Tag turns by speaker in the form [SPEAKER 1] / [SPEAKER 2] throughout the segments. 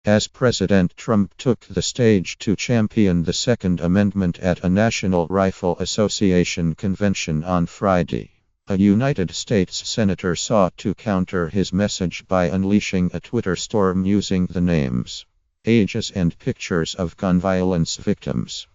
[SPEAKER 1] as President Trump took the stage to champion the Second Amendment at a National Rifle Association convention on Friday. A United States senator sought to counter his message by unleashing a Twitter storm using the names, ages, and pictures of gun violence victims.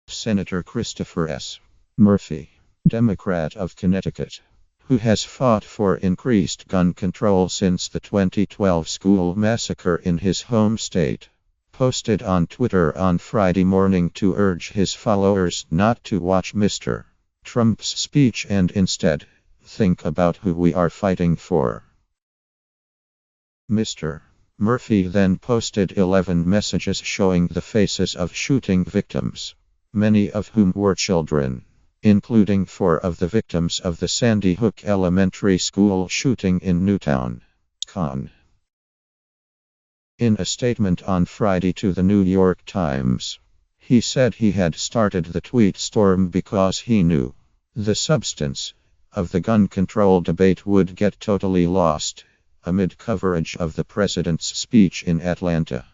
[SPEAKER 1] Senator Christopher S. Murphy, Democrat of Connecticut, who has fought for increased gun control since the 2012 school massacre in his home state, posted on Twitter on Friday morning to urge his followers not to watch Mr. Trump's speech and instead think about who we are fighting for. Mr. Murphy then posted 11 messages showing the faces of shooting victims, many of whom were children, including 4 of the victims of the Sandy Hook Elementary School shooting in Newtown, Conn. In a statement on Friday to the New York Times, he said he had started the tweet storm because he knew the substance of the gun control debate would get totally lost amid coverage of the president's speech in Atlanta.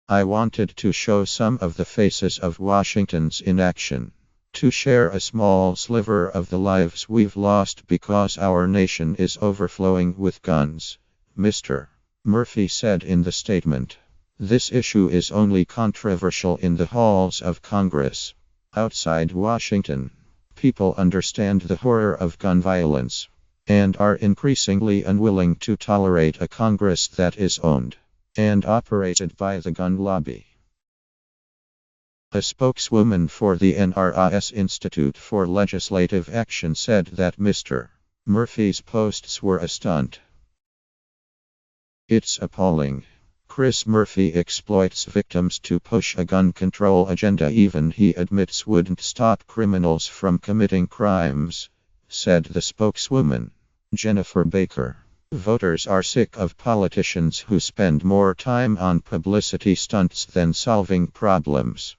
[SPEAKER 1] I wanted to show some of the faces of Washingtons in action, to share a small sliver of the lives we've lost because our nation is overflowing with guns, Mr. Murphy said in the statement. This issue is only controversial in the halls of Congress. Outside Washington, people understand the horror of gun violence and are increasingly unwilling to tolerate a Congress that is owned and operated by the gun lobby. A spokeswoman for the N.R.A's Institute for Legislative Action said that Mr. Murphy's posts were a stunt. It's appalling. Chris Murphy exploits victims to push a gun control agenda even he admits wouldn't stop criminals from committing crimes, said the spokeswoman, Jennifer Baker. Voters are sick of politicians who spend more time on publicity stunts than solving problems.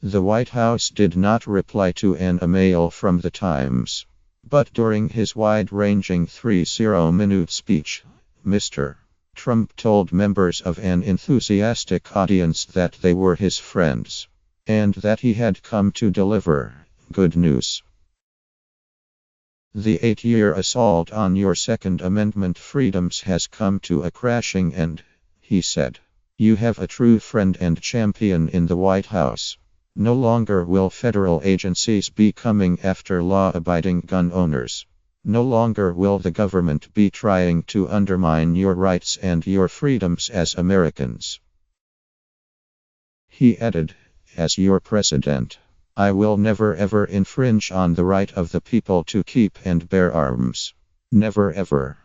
[SPEAKER 1] The White House did not reply to an email from the Times, but during his wide-ranging 30-minute speech, Mr. Trump told members of an enthusiastic audience that they were his friends, and that he had come to deliver good news. The 8-year assault on your Second Amendment freedoms has come to a crashing end, he said. You have a true friend and champion in the White House. No longer will federal agencies be coming after law-abiding gun owners. No longer will the government be trying to undermine your rights and your freedoms as Americans. He added, as your president, I will never ever infringe on the right of the people to keep and bear arms. Never ever.